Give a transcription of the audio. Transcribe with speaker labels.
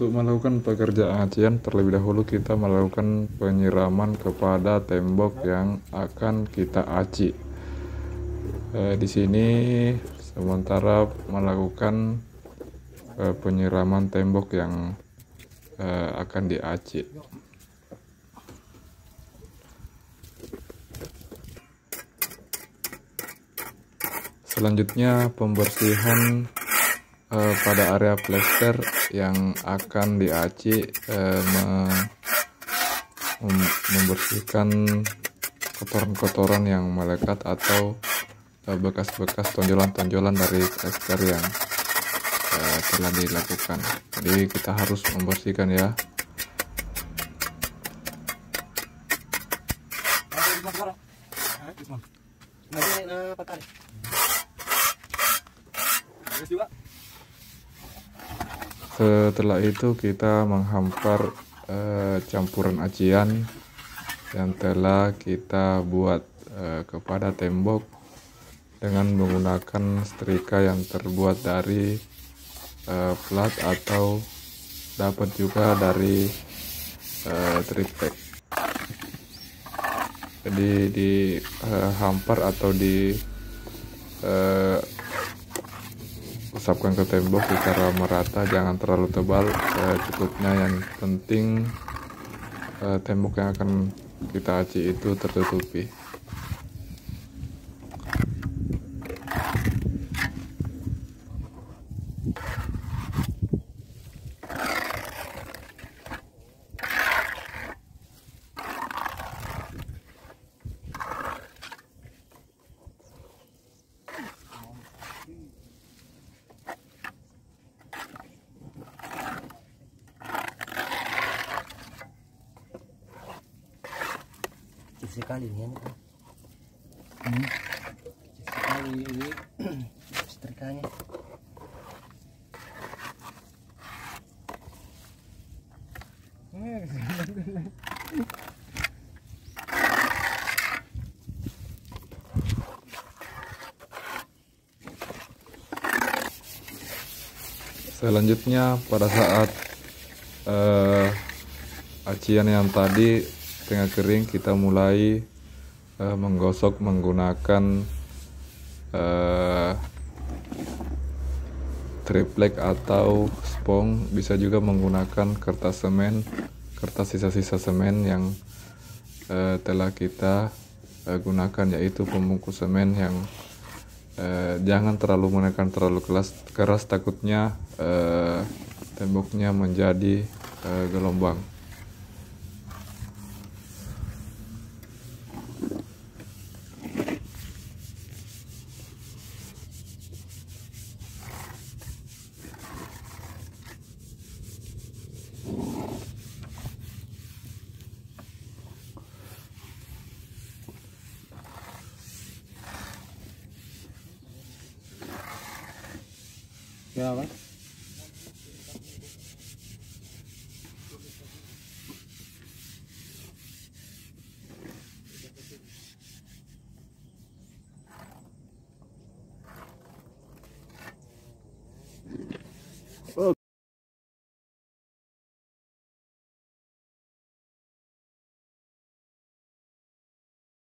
Speaker 1: Untuk melakukan pekerjaan acian, terlebih dahulu kita melakukan penyiraman kepada tembok yang akan kita aci. Di sini sementara melakukan penyiraman tembok yang akan diaci. Selanjutnya pembersihan pada area plester yang akan diaci, membersihkan kotoran-kotoran yang melekat atau bekas-bekas tonjolan-tonjolan dari plester yang telah dilakukan. Jadi kita harus membersihkan ya. Setelah itu kita menghampar campuran acian yang telah kita buat kepada tembok dengan menggunakan setrika yang terbuat dari plat atau dapat juga dari triplek. Jadi dihampar atau usapkan ke tembok secara merata, jangan terlalu tebal, cukupnya. Yang penting tembok yang akan kita aci itu tertutupi.
Speaker 2: Sekali ini sekali ini setrikanya.
Speaker 1: Selanjutnya pada saat acian yang tadi tengah kering, kita mulai menggosok menggunakan triplek atau spong. Bisa juga menggunakan kertas semen, kertas sisa-sisa semen yang telah kita gunakan, yaitu pembungkus semen yang jangan terlalu menekan terlalu keras, takutnya temboknya menjadi gelombang.
Speaker 2: Ya, Pak.